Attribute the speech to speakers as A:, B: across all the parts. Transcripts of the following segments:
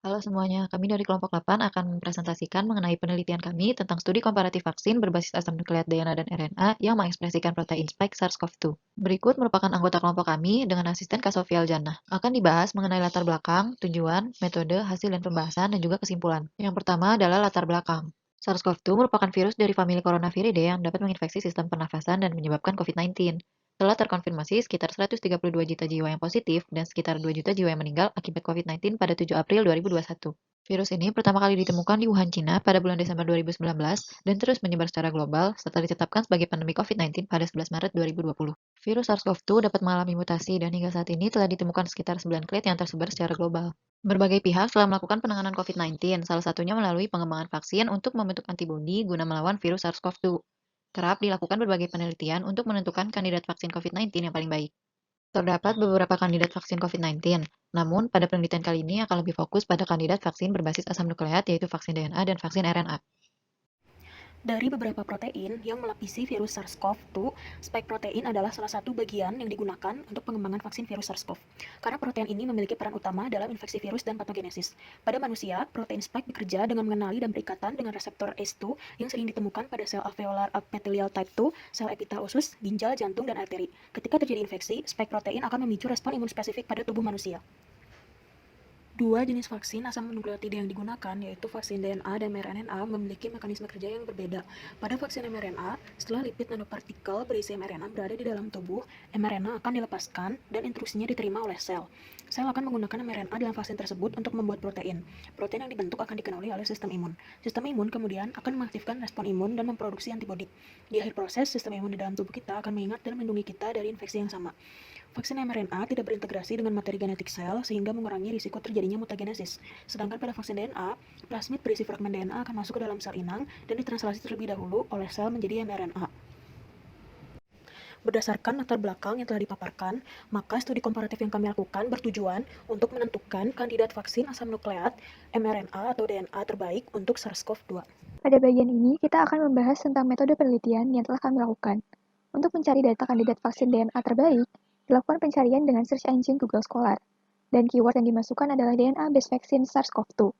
A: Halo semuanya, kami dari kelompok 8 akan mempresentasikan mengenai penelitian kami tentang studi komparatif vaksin berbasis asam nukleat DNA dan RNA yang mengekspresikan protein spike SARS-CoV-2. Berikut merupakan anggota kelompok kami dengan asisten Kak Sofia Aljannah. Akan dibahas mengenai latar belakang, tujuan, metode, hasil dan pembahasan, dan juga kesimpulan. Yang pertama adalah latar belakang. SARS-CoV-2 merupakan virus dari famili Coronaviridae yang dapat menginfeksi sistem pernafasan dan menyebabkan COVID-19. Telah terkonfirmasi sekitar 132 juta jiwa yang positif dan sekitar 2 juta jiwa yang meninggal akibat COVID-19 pada 7 April 2021. Virus ini pertama kali ditemukan di Wuhan, Cina pada bulan Desember 2019 dan terus menyebar secara global setelah ditetapkan sebagai pandemi COVID-19 pada 11 Maret 2020. Virus SARS-CoV-2 dapat mengalami mutasi dan hingga saat ini telah ditemukan sekitar 9 clade yang tersebar secara global. Berbagai pihak telah melakukan penanganan COVID-19, salah satunya melalui pengembangan vaksin untuk membentuk antibodi guna melawan virus SARS-CoV-2. Kerap dilakukan berbagai penelitian untuk menentukan kandidat vaksin COVID-19 yang paling baik. Terdapat beberapa kandidat vaksin COVID-19, namun pada penelitian kali ini akan lebih fokus pada kandidat vaksin berbasis asam nukleat yaitu vaksin DNA dan vaksin RNA.
B: Dari beberapa protein yang melapisi virus SARS-CoV-2, spike protein adalah salah satu bagian yang digunakan untuk pengembangan vaksin virus SARS-CoV. Karena protein ini memiliki peran utama dalam infeksi virus dan patogenesis. Pada manusia, protein spike bekerja dengan mengenali dan berikatan dengan reseptor ACE2 yang sering ditemukan pada sel alveolar epithelial type 2, sel epitel usus, ginjal, jantung, dan arteri. Ketika terjadi infeksi, spike protein akan memicu respon imun spesifik pada tubuh manusia. Dua jenis vaksin asam nukleotida yang digunakan, yaitu vaksin DNA dan mRNA, memiliki mekanisme kerja yang berbeda. Pada vaksin mRNA, setelah lipid nanopartikel berisi mRNA berada di dalam tubuh, mRNA akan dilepaskan dan instruksinya diterima oleh sel. Sel akan menggunakan mRNA dalam vaksin tersebut untuk membuat protein. Protein yang dibentuk akan dikenali oleh sistem imun. Sistem imun kemudian akan mengaktifkan respon imun dan memproduksi antibodi. Di akhir proses, sistem imun di dalam tubuh kita akan mengingat dan melindungi kita dari infeksi yang sama. Vaksin mRNA tidak berintegrasi dengan materi genetik sel sehingga mengurangi risiko terjadinya mutagenesis. Sedangkan pada vaksin DNA, plasmid berisi fragmen DNA akan masuk ke dalam sel inang dan ditranslasi terlebih dahulu oleh sel menjadi mRNA. Berdasarkan latar belakang yang telah dipaparkan, maka studi komparatif yang kami lakukan bertujuan untuk menentukan kandidat vaksin asam nukleat mRNA atau DNA terbaik untuk SARS-CoV-2.
C: Pada bagian ini, kita akan membahas tentang metode penelitian yang telah kami lakukan. Untuk mencari data kandidat vaksin DNA terbaik, dilakukan pencarian dengan search engine Google Scholar, dan keyword yang dimasukkan adalah DNA-based vaccine SARS-CoV-2.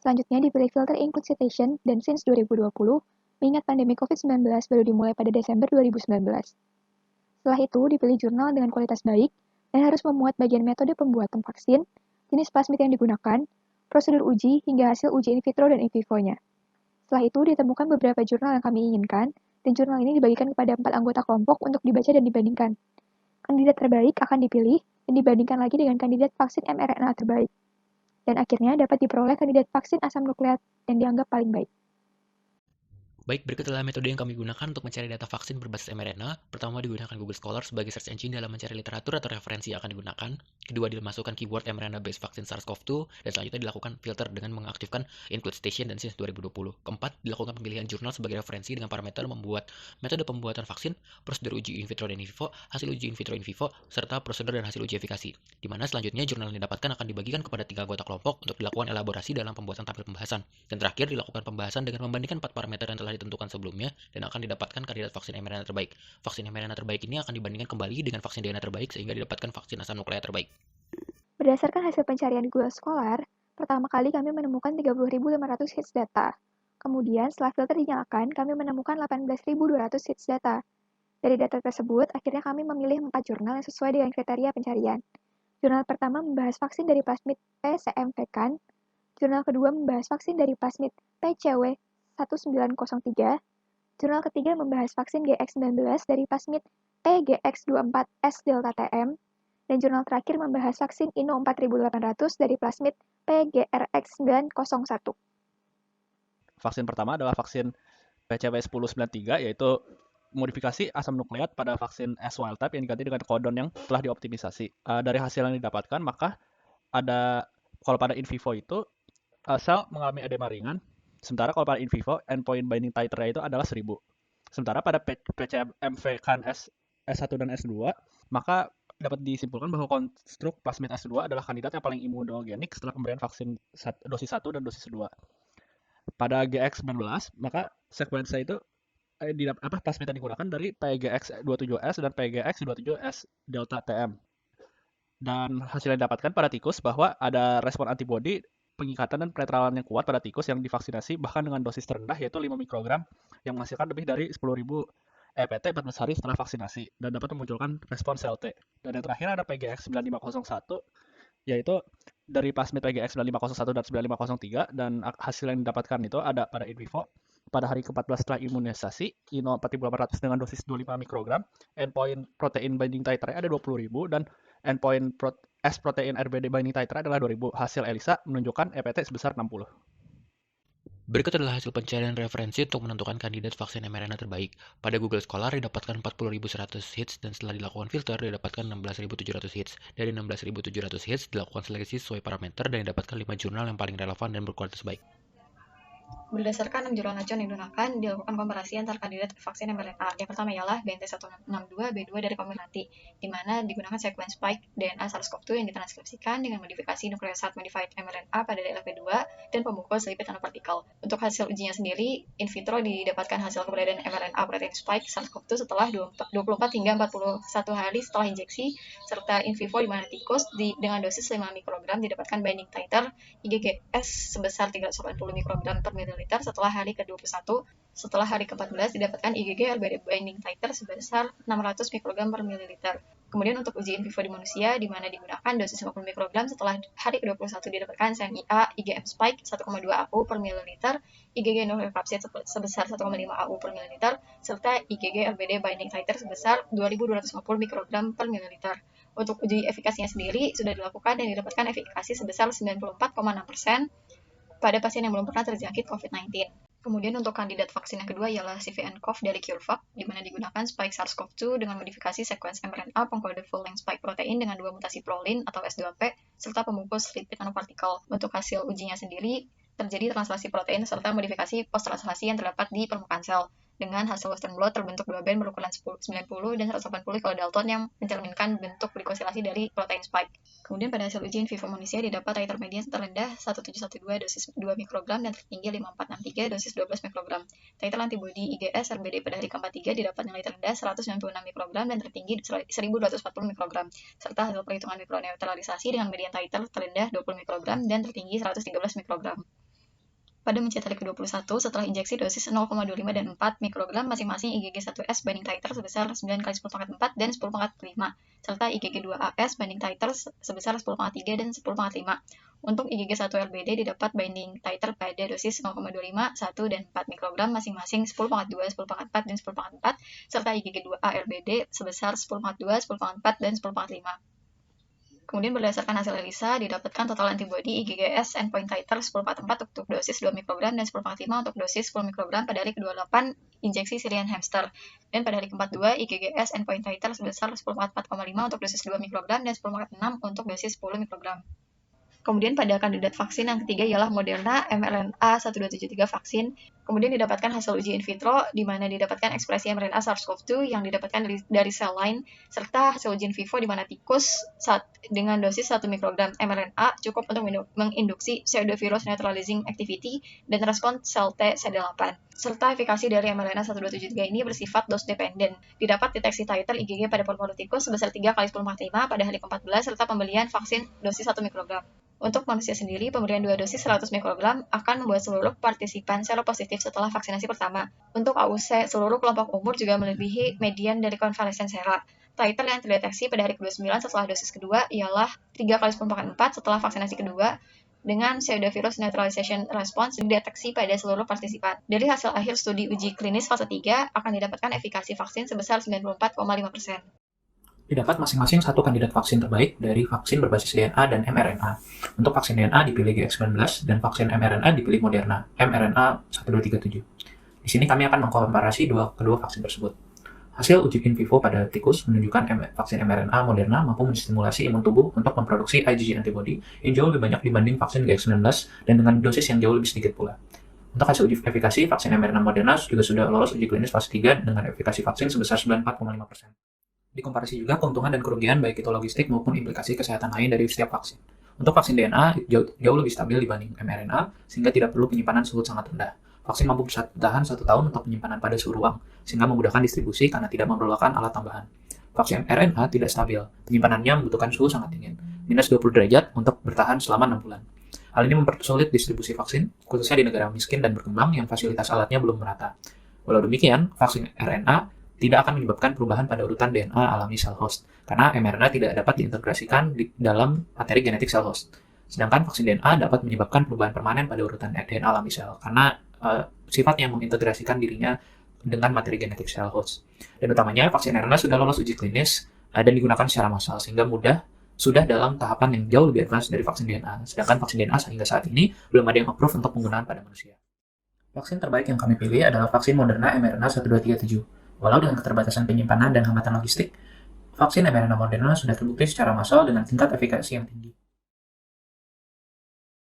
C: Selanjutnya dipilih filter include citation dan since 2020, mengingat pandemi COVID-19 baru dimulai pada Desember 2019. Setelah itu, dipilih jurnal dengan kualitas baik dan harus memuat bagian metode pembuatan vaksin, jenis plasmid yang digunakan, prosedur uji, hingga hasil uji in vitro dan in vivo-nya. Setelah itu, ditemukan beberapa jurnal yang kami inginkan, dan jurnal ini dibagikan kepada 4 anggota kelompok untuk dibaca dan dibandingkan. Kandidat terbaik akan dipilih dan dibandingkan lagi dengan kandidat vaksin mRNA terbaik. Dan akhirnya dapat diperoleh kandidat vaksin asam nukleat yang dianggap paling baik.
D: Baik, berikut adalah metode yang kami gunakan untuk mencari data vaksin berbasis mRNA. Pertama, digunakan Google Scholar sebagai search engine dalam mencari literatur atau referensi yang akan digunakan. Kedua, dimasukkan keyword mRNA-based vaksin SARS-CoV-2. Dan selanjutnya dilakukan filter dengan mengaktifkan include citation dan since 2020. Keempat, dilakukan pemilihan jurnal sebagai referensi dengan parameter membuat metode pembuatan vaksin, prosedur uji in vitro dan in vivo, hasil uji in vitro in vivo, serta prosedur dan hasil uji efikasi. Di mana selanjutnya jurnal yang didapatkan akan dibagikan kepada 3 anggota kelompok untuk dilakukan elaborasi dalam pembuatan tabel pembahasan. Dan terakhir, dilakukan pembahasan dengan membandingkan 4 parameter yang telah ditentukan sebelumnya dan akan didapatkan kandidat vaksin mRNA terbaik. Vaksin mRNA terbaik ini akan dibandingkan kembali dengan vaksin DNA terbaik sehingga didapatkan vaksin asam nukleat terbaik.
C: Berdasarkan hasil pencarian Google Scholar, pertama kali kami menemukan 30.500 hits data. Kemudian, setelah filter dinyalakan, kami menemukan 18.200 hits data. Dari data tersebut, akhirnya kami memilih 4 jurnal yang sesuai dengan kriteria pencarian. Jurnal pertama membahas vaksin dari plasmid PCM Vecan. Jurnal kedua membahas vaksin dari plasmid PCW 1903. Jurnal ketiga membahas vaksin GX19 dari plasmid PGX24S Delta TM. Dan jurnal terakhir membahas vaksin Inno 4800 dari plasmid PGRX901.
E: Vaksin pertama adalah vaksin PCW 1093, yaitu modifikasi asam nukleat pada vaksin S wild type yang diganti dengan kodon yang telah dioptimisasi. Dari hasil yang didapatkan, maka kalau pada in vivo itu sel mengalami edema ringan, sementara kalau pada in vivo endpoint binding titer-nya itu adalah 1000. Sementara pada PCMV kan S1 dan S2, maka dapat disimpulkan bahwa konstruk plasmid S2 adalah kandidat yang paling imunogenik setelah pemberian vaksin dosis 1 dan dosis 2. Pada GX19, maka sekuensinya itu plasmid yang digunakan dari PGX27S dan PGX27S Delta TM. Dan hasil yang didapatkan pada tikus bahwa ada respon antibodi pengikatan dan penetralan yang kuat pada tikus yang divaksinasi bahkan dengan dosis terendah yaitu 5 mikrogram yang menghasilkan lebih dari 10.000 EPT 14 hari setelah vaksinasi dan dapat memunculkan respons sel T. Dan yang terakhir ada PGX 9501 yaitu dari plasmid PGX 9501 dan 9503 dan hasil yang didapatkan itu ada pada in vivo pada hari ke-14 setelah imunisasi INO 4400 dengan dosis 25 mikrogram, endpoint protein binding titer ada 20.000 dan endpoint S protein RBD binding titer adalah 2.000. Hasil ELISA menunjukkan EPT sebesar 60.
D: Berikut adalah hasil pencarian referensi untuk menentukan kandidat vaksin mRNA terbaik. Pada Google Scholar didapatkan 40.100 hits dan setelah dilakukan filter didapatkan 16.700 hits. Dari 16.700 hits dilakukan seleksi sesuai parameter dan didapatkan 5 jurnal yang paling relevan dan berkualitas baik.
A: Berdasarkan 6 jurnal acuan yang digunakan, dilakukan komparasi antar kandidat vaksin mRNA. Yang pertama ialah BNT162B2 dari Comirnaty, di mana digunakan sequence spike DNA SARS-CoV-2 yang ditranskripsikan dengan modifikasi nucleoside modified mRNA pada DLP2 dan pemukul lipid nanopartikel. Untuk hasil ujinya sendiri, in vitro didapatkan hasil keberadaan mRNA protein spike SARS-CoV-2 setelah 24 hingga 41 hari setelah injeksi, serta in vivo di mana tikus dengan dosis 5 mikrogram didapatkan binding titer IgGS sebesar 380 mikrogram per mililiter setelah hari ke-21. Setelah hari ke-14 didapatkan IgG RBD binding titer sebesar 600 mikrogram per mililiter. Kemudian untuk uji in vivo di manusia, di mana digunakan dosis 50 mikrogram setelah hari ke-21 didapatkan CMIA IgM spike 1,2 AU per mililiter, IgG nucleocapsid sebesar 1,5 AU per mililiter, serta IgG RBD binding titer sebesar 2.250 mikrogram per mililiter. Untuk uji efikasinya sendiri sudah dilakukan dan didapatkan efikasi sebesar 94,6% pada pasien yang belum pernah terjangkit COVID-19. Kemudian untuk kandidat vaksin yang kedua ialah CVnCoV dari CureVac, di mana digunakan spike SARS-CoV-2 dengan modifikasi sequence mRNA pengkode full-length spike protein dengan 2 mutasi prolin atau S2P, serta pemungkus lipid nanopartikel. Untuk hasil ujinya sendiri, terjadi translasi protein serta modifikasi post-translasi yang terdapat di permukaan sel, dengan hasil Western blot terbentuk dua band berukuran 90 dan 180 kilodalton yang mencerminkan bentuk glikosilasi dari protein spike. Kemudian pada hasil uji in vivo manusia didapat titer median terendah 1712 dosis 2 mikrogram dan tertinggi 5463 dosis 12 mikrogram. Titer antibody IgS RBD pada hari ke-43 didapat nilai terendah 196 mikrogram dan tertinggi 1240 mikrogram, serta hasil perhitungan mikroneutralisasi dengan median titer terendah 20 mikrogram dan tertinggi 113 mikrogram. Pada mencet hari ke-21 setelah injeksi dosis 0,25 dan 4 mikrogram masing-masing IgG1S binding titer sebesar 9 kali 10 pangkat 4 dan 10 pangkat 5, serta IgG2AS binding titer sebesar 10 pangkat 3 dan 10 pangkat 5. Untuk IgG1RBD didapat binding titer pada dosis 0,25, 1, dan 4 mikrogram masing-masing 10 pangkat 2, 10 pangkat 4, dan 10 pangkat 4, serta IgG2ARBD sebesar 10 pangkat 2, 10 pangkat 4, dan 10 pangkat 5. Kemudian berdasarkan hasil ELISA, didapatkan total antibody IgGS endpoint titer 10/4 untuk dosis 2 mikrogram dan 10/5 untuk dosis 10 mikrogram pada hari ke-28 injeksi Syrian hamster. Dan pada hari ke-42, IgGS endpoint titer sebesar 10/4,5 untuk dosis 2 mikrogram dan 10/6 untuk dosis 10 mikrogram. Kemudian pada kandidat vaksin yang ketiga ialah Moderna mRNA 1273 vaksin. Kemudian didapatkan hasil uji in vitro, di mana didapatkan ekspresi mRNA SARS-CoV-2 yang didapatkan dari sel lain, serta hasil uji in vivo di mana tikus dengan dosis 1 mikrogram mRNA cukup untuk menginduksi pseudovirus neutralizing activity dan respons sel T CD8. Serta efikasi dari mRNA 1273 ini bersifat dose dependent. Didapat deteksi titer IgG pada paru-paru tikus sebesar 3 kali 10/5 pada hari ke-14 serta pembelian vaksin dosis 1 mikrogram. Untuk manusia sendiri, pemberian 2 dosis 100 mikrogram akan membuat seluruh partisipan seropositif setelah vaksinasi pertama. Untuk AUC, seluruh kelompok umur juga melebihi median dari konvalesen sera. Titer yang terdeteksi pada hari ke-29 setelah dosis kedua ialah 3 kali 10/4 setelah vaksinasi kedua, dengan pseudovirus neutralization response dideteksi pada seluruh partisipan. Dari hasil akhir studi uji klinis fase 3 akan didapatkan efikasi vaksin sebesar 94,5%.
F: Didapat masing-masing satu kandidat vaksin terbaik dari vaksin berbasis DNA dan mRNA. Untuk vaksin DNA dipilih GX19 dan vaksin mRNA dipilih Moderna, mRNA 1237. Di sini kami akan mengkomparasi kedua vaksin tersebut. Hasil uji in vivo pada tikus menunjukkan vaksin mRNA Moderna mampu menstimulasi imun tubuh untuk memproduksi IgG antibody yang jauh lebih banyak dibanding vaksin GX19 dan dengan dosis yang jauh lebih sedikit pula. Untuk hasil uji efikasi, vaksin mRNA Moderna juga sudah lolos uji klinis fase 3 dengan efikasi vaksin sebesar 94,5%. Dikomparasi juga keuntungan dan kerugian baik itu logistik maupun implikasi kesehatan lain dari setiap vaksin. Untuk vaksin DNA jauh lebih stabil dibanding mRNA sehingga tidak perlu penyimpanan suhu sangat rendah. Vaksin mampu bertahan 1 tahun untuk penyimpanan pada suhu ruang sehingga memudahkan distribusi karena tidak memerlukan alat tambahan. Vaksin mRNA tidak stabil, penyimpanannya membutuhkan suhu sangat dingin, minus 20 derajat untuk bertahan selama 6 bulan. Hal ini mempersulit distribusi vaksin, khususnya di negara miskin dan berkembang yang fasilitas alatnya belum merata. Walau demikian, vaksin RNA tidak akan menyebabkan perubahan pada urutan DNA alami sel host, karena mRNA tidak dapat diintegrasikan di dalam materi genetik sel host. Sedangkan vaksin DNA dapat menyebabkan perubahan permanen pada urutan DNA alami sel, karena sifatnya mengintegrasikan dirinya dengan materi genetik sel host. Dan utamanya, vaksin RNA sudah lolos uji klinis dan digunakan secara massal, sehingga sudah dalam tahapan yang jauh lebih advance dari vaksin DNA. Sedangkan vaksin DNA hingga saat ini belum ada yang approve untuk penggunaan pada manusia. Vaksin terbaik yang kami pilih adalah vaksin Moderna mRNA 1237. Walau dengan keterbatasan penyimpanan dan hambatan logistik, vaksin mRNA Moderna sudah terbukti secara massal dengan tingkat efikasi yang tinggi.